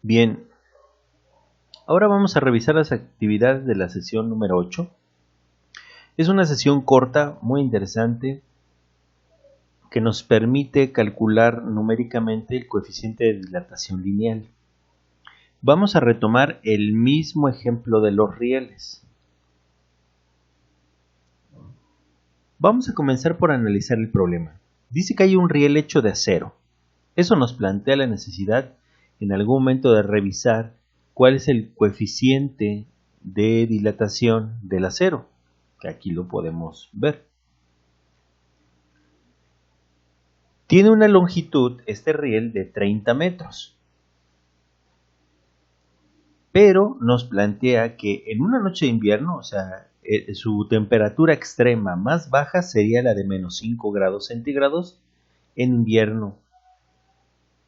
Bien, ahora vamos a revisar las actividades de la sesión número 8. Es una sesión corta, muy interesante, que nos permite calcular numéricamente el coeficiente de dilatación lineal. Vamos a retomar el mismo ejemplo de los rieles. Vamos a comenzar por analizar el problema. Dice que hay un riel hecho de acero. Eso nos plantea la necesidad en algún momento de revisar cuál es el coeficiente de dilatación del acero, que aquí lo podemos ver. Tiene una longitud, este riel, de 30 metros. Pero nos plantea que en una noche de invierno, o sea, su temperatura extrema más baja sería la de menos 5 grados centígrados en invierno.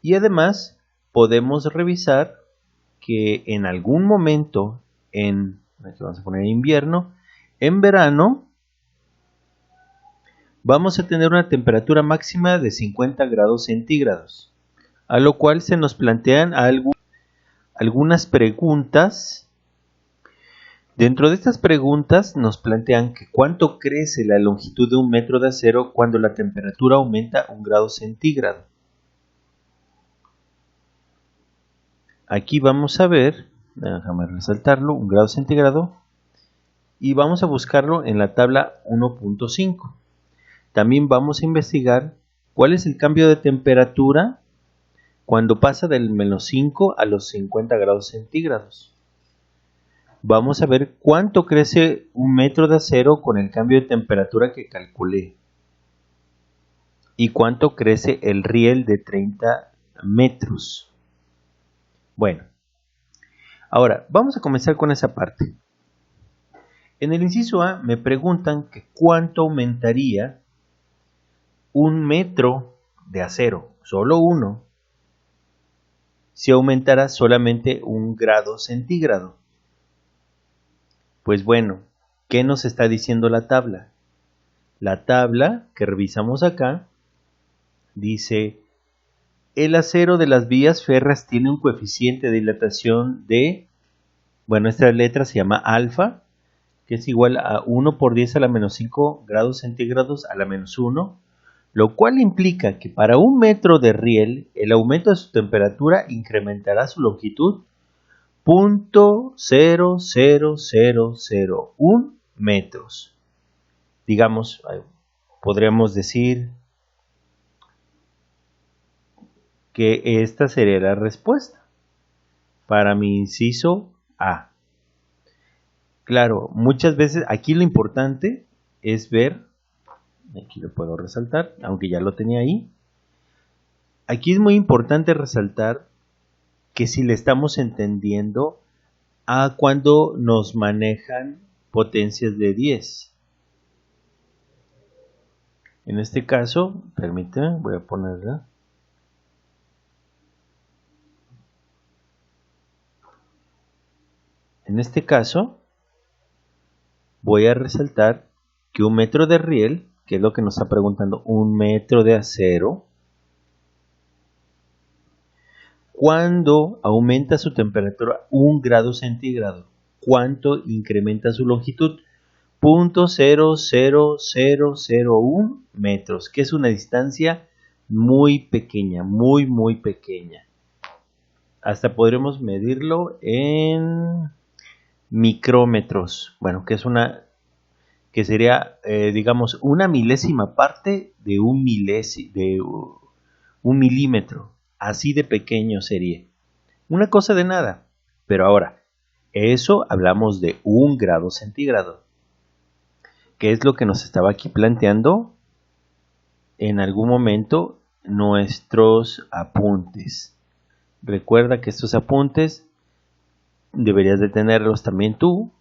Y además podemos revisar que en algún momento aquí vamos a poner invierno, en verano vamos a tener una temperatura máxima de 50 grados centígrados, a lo cual se nos plantean algunas preguntas. Dentro de estas preguntas nos plantean que cuánto crece la longitud de un metro de acero cuando la temperatura aumenta 1 grado centígrado. Aquí vamos a ver, déjame resaltarlo, 1 grado centígrado, y vamos a buscarlo en la tabla 1.5. También vamos a investigar cuál es el cambio de temperatura cuando pasa del menos 5 a los 50 grados centígrados. Vamos a ver cuánto crece un metro de acero con el cambio de temperatura que calculé. Y cuánto crece el riel de 30 metros. Bueno, ahora vamos a comenzar con esa parte. En el inciso A me preguntan que cuánto aumentaría un metro de acero, solo uno, si aumentara solamente 1 grado centígrado. Pues bueno, ¿qué nos está diciendo la tabla? La tabla que revisamos acá dice: el acero de las vías férreas tiene un coeficiente de dilatación de, bueno, esta letra se llama alfa, que es igual a 1 por 10 a la menos 5 grados centígrados a la menos 1, lo cual implica que para un metro de riel, el aumento de su temperatura incrementará su longitud 0.00001 metros. Digamos, podríamos decir que esta sería la respuesta para mi inciso A. Claro, muchas veces aquí lo importante es ver, aquí lo puedo resaltar, aunque ya lo tenía ahí. Aquí es muy importante resaltar que si le estamos entendiendo a cuando nos manejan potencias de 10. En este caso, permíteme, voy a ponerla. En este caso, voy a resaltar que un metro de riel, que es lo que nos está preguntando, un metro de acero, cuando aumenta su temperatura 1 grado centígrado, ¿cuánto incrementa su longitud? 0.00001 metros, que es una distancia muy pequeña, muy pequeña. Hasta podremos medirlo en micrómetros, bueno, que sería, digamos, una milésima parte de un milímetro. Así de pequeño sería. Una cosa de nada. Pero ahora, eso hablamos de 1 grado centígrado. ¿Qué es lo que nos estaba aquí planteando en algún momento nuestros apuntes? Recuerda que estos apuntes deberías de tenerlos también tú,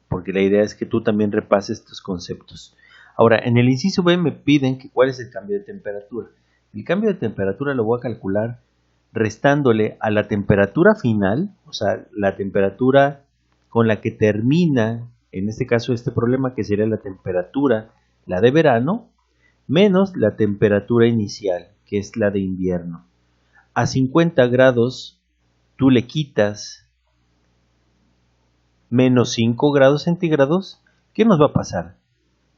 porque la idea es que tú también repases estos conceptos. Ahora, en el inciso B me piden que cuál es el cambio de temperatura. El cambio de temperatura lo voy a calcular restándole a la temperatura final, o sea, la temperatura con la que termina, en este caso, este problema, que sería la temperatura, la de verano, menos la temperatura inicial, que es la de invierno. A 50 grados tú le quitas menos 5 grados centígrados, ¿qué nos va a pasar?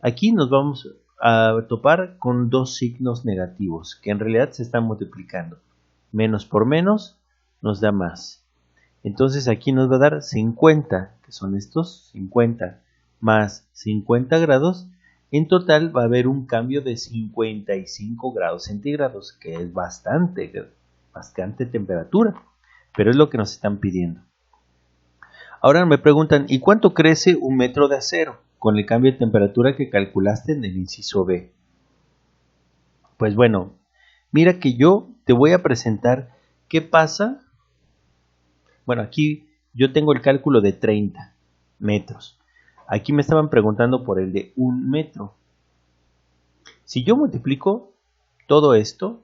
Aquí nos vamos a topar con dos signos negativos que en realidad se están multiplicando. Menos por menos nos da más. Entonces aquí nos va a dar 50, que son estos 50 más 50 grados. En total va a haber un cambio de 55 grados centígrados, que es bastante temperatura, pero es lo que nos están pidiendo. Ahora me preguntan, ¿y cuánto crece un metro de acero con el cambio de temperatura que calculaste en el inciso B? Pues bueno, mira que yo te voy a presentar qué pasa. Bueno, aquí yo tengo el cálculo de 30 metros. Aquí me estaban preguntando por el de 1 metro. Si yo multiplico todo esto,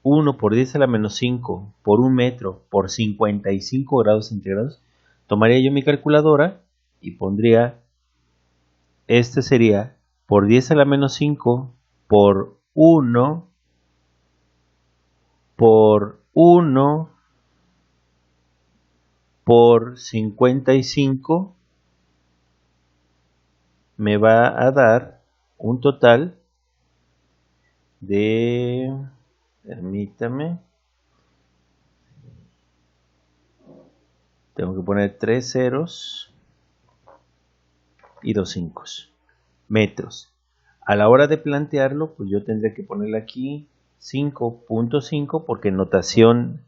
1 por 10 a la menos 5 por 1 metro por 55 grados centígrados, tomaría yo mi calculadora y pondría, este sería por 10 a la menos 5 por 1 por 1 por 55 me va a dar un total de, permítame, tengo que poner 3 ceros y 2 5 metros. A la hora de plantearlo, pues yo tendría que ponerle aquí 5.5 porque en notación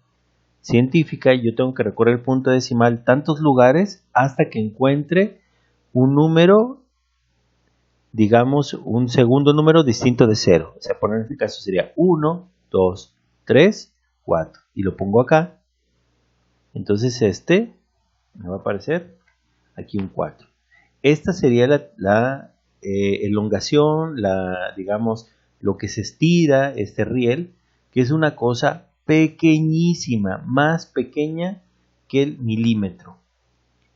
científica yo tengo que recorrer el punto decimal tantos lugares hasta que encuentre un número, digamos un segundo número distinto de 0. O sea, en este caso sería 1, 2, 3, 4 y lo pongo acá. Entonces este me va a aparecer aquí un 4. Esta sería la elongación, digamos, lo que se estira este riel, que es una cosa pequeñísima, más pequeña que el milímetro.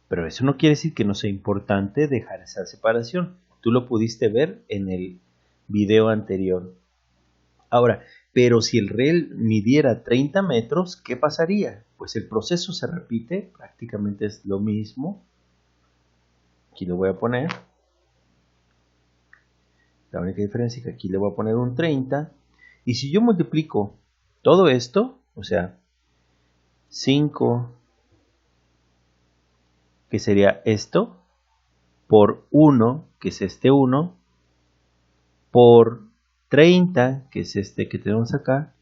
Pero eso no quiere decir que no sea importante dejar esa separación. Tú lo pudiste ver en el video anterior. Ahora, pero si el riel midiera 30 metros, ¿qué pasaría? Pues el proceso se repite, prácticamente es lo mismo. Aquí lo voy a poner. La única diferencia es que aquí le voy a poner un 30. Y si yo multiplico todo esto, o sea, 5, que sería esto, por 1, que es este 1, por 30, que es este que tenemos acá,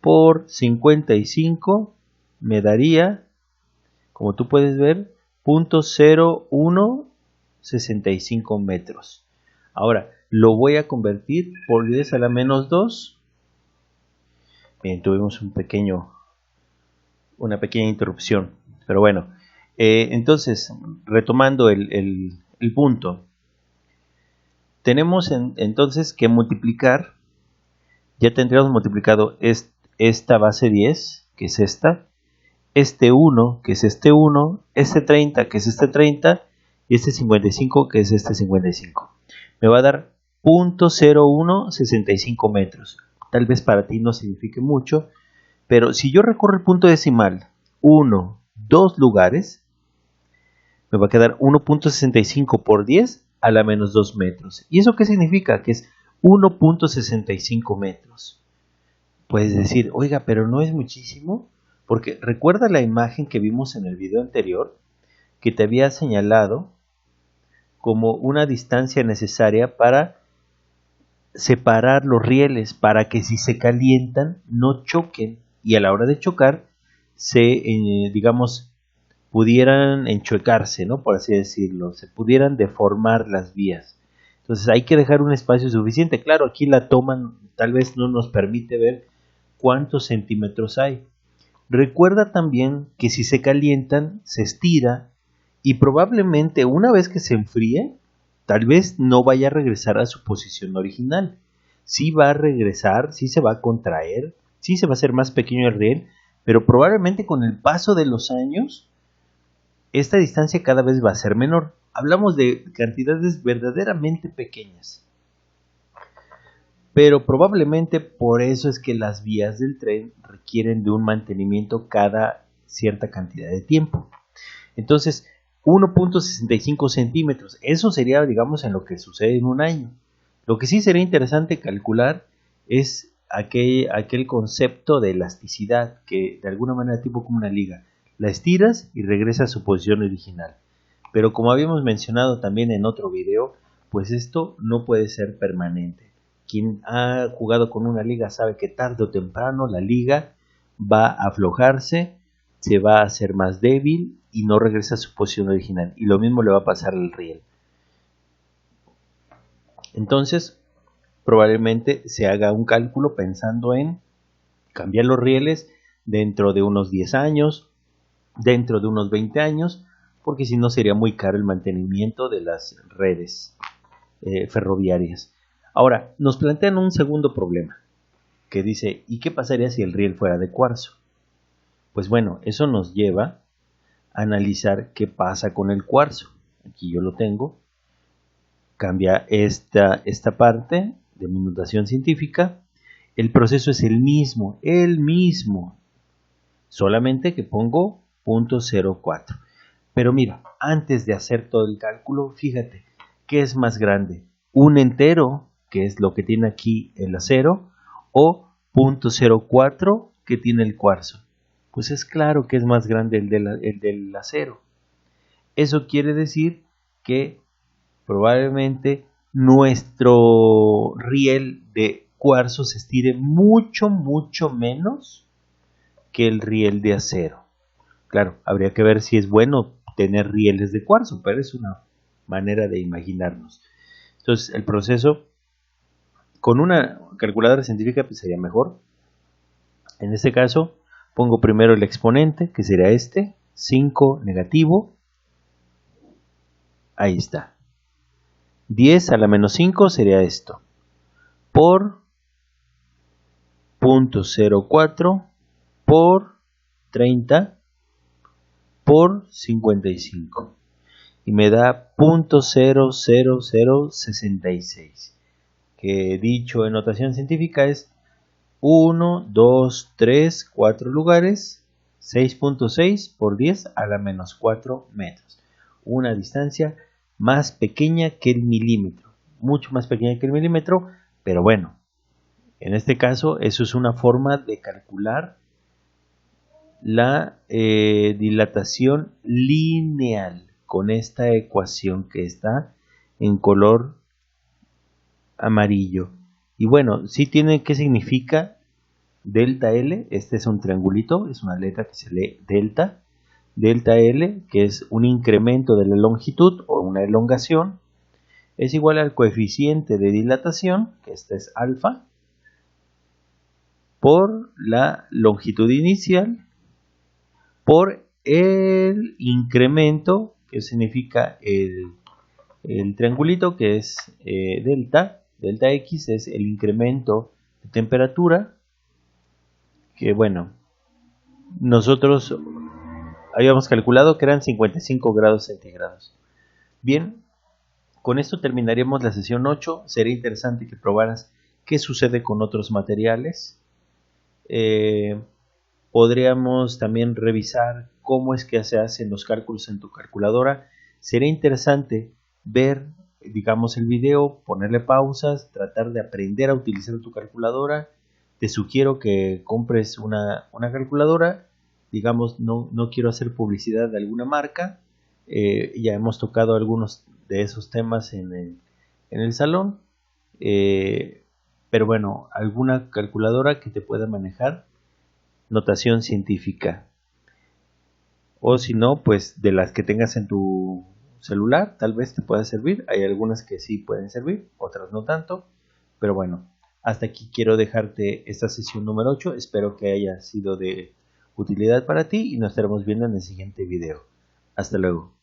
por 55, me daría, como tú puedes ver, 0.0165 metros. Ahora, lo voy a convertir por 10 a la menos 2. Bien, tuvimos una pequeña interrupción. Pero bueno, entonces, retomando el punto. Tenemos entonces que multiplicar. Ya tendríamos multiplicado esta base 10, que es esta. Este 1, que es este 1. Este 30, que es este 30. Y este 55, que es este 55. Me va a dar 0.0165 metros. Tal vez para ti no signifique mucho, pero si yo recorro el punto decimal 1, 2 lugares, me va a quedar 1.65 por 10 a la menos 2 metros. ¿Y eso qué significa? Que es 1.65 metros. Puedes decir, oiga, pero no es muchísimo, porque recuerda la imagen que vimos en el video anterior, que te había señalado como una distancia necesaria para separar los rieles, para que si se calientan no choquen y a la hora de chocar digamos, pudieran enchuecarse, ¿no? Por así decirlo, se pudieran deformar las vías. Entonces hay que dejar un espacio suficiente. Claro, aquí la toma tal vez no nos permite ver cuántos centímetros hay. Recuerda también que si se calientan, se estira y probablemente una vez que se enfríe, tal vez no vaya a regresar a su posición original. Sí va a regresar, sí se va a contraer, sí se va a hacer más pequeño el riel, pero probablemente con el paso de los años, esta distancia cada vez va a ser menor. Hablamos de cantidades verdaderamente pequeñas. Pero probablemente por eso es que las vías del tren requieren de un mantenimiento cada cierta cantidad de tiempo. Entonces, 1.65 centímetros, eso sería, digamos, en lo que sucede en un año. Lo que sí sería interesante calcular es aquel concepto de elasticidad, que de alguna manera tipo como una liga, la estiras y regresa a su posición original. Pero como habíamos mencionado también en otro video, pues esto no puede ser permanente. Quien ha jugado con una liga sabe que tarde o temprano la liga va a aflojarse, se va a hacer más débil y no regresa a su posición original. Y lo mismo le va a pasar al riel. Entonces, probablemente se haga un cálculo pensando en cambiar los rieles dentro de unos 10 años, dentro de unos 20 años, porque si no sería muy caro el mantenimiento de las redes ferroviarias. Ahora, nos plantean un segundo problema, que dice, ¿y qué pasaría si el riel fuera de cuarzo? Pues bueno, eso nos lleva a analizar qué pasa con el cuarzo. Aquí yo lo tengo. Cambia esta parte de mi notación científica. El proceso es el mismo, solamente que pongo 0.04. Pero mira, antes de hacer todo el cálculo, fíjate, ¿qué es más grande? ¿Un entero, que es lo que tiene aquí el acero, o 0.04 que tiene el cuarzo? Pues es claro que es más grande el del acero. Eso quiere decir que probablemente nuestro riel de cuarzo se estire mucho menos que el riel de acero. Claro, habría que ver si es bueno tener rieles de cuarzo, pero es una manera de imaginarnos. Entonces, el proceso con una calculadora científica pues sería mejor. En este caso, pongo primero el exponente, que sería 5 negativo. Ahí está. 10 a la menos 5 sería esto. Por 0.04 por 30 por 55. Y me da 0.00066. Que dicho en notación científica es 1, 2, 3, 4 lugares, 6.6 por 10 a la menos 4 metros. Una distancia más pequeña que el milímetro, mucho más pequeña que el milímetro, pero bueno, en este caso eso es una forma de calcular la dilatación lineal con esta ecuación que está en color amarillo. Y bueno, sí tiene qué significa delta L. Este es un triangulito, es una letra que se lee delta. Delta L, que es un incremento de la longitud o una elongación, es igual al coeficiente de dilatación, que este es alfa, por la longitud inicial, por el incremento, que significa el triangulito, que es delta. Delta X es el incremento de temperatura, que bueno, nosotros habíamos calculado que eran 55 grados centígrados. Bien, con esto terminaríamos la sesión 8. Sería interesante que probaras qué sucede con otros materiales. Podríamos también revisar cómo es que se hacen los cálculos en tu calculadora. Sería interesante ver, digamos, el video, ponerle pausas, tratar de aprender a utilizar tu calculadora. Te sugiero que compres una calculadora. Digamos, no quiero hacer publicidad de alguna marca. Ya hemos tocado algunos de esos temas en el salón. Pero bueno, alguna calculadora que te pueda manejar notación científica. O si no, pues de las que tengas en tu celular, tal vez te pueda servir. Hay algunas que sí pueden servir, otras no tanto. Pero bueno, hasta aquí quiero dejarte esta sesión número 8. Espero que haya sido de utilidad para ti y nos estaremos viendo en el siguiente video. Hasta luego.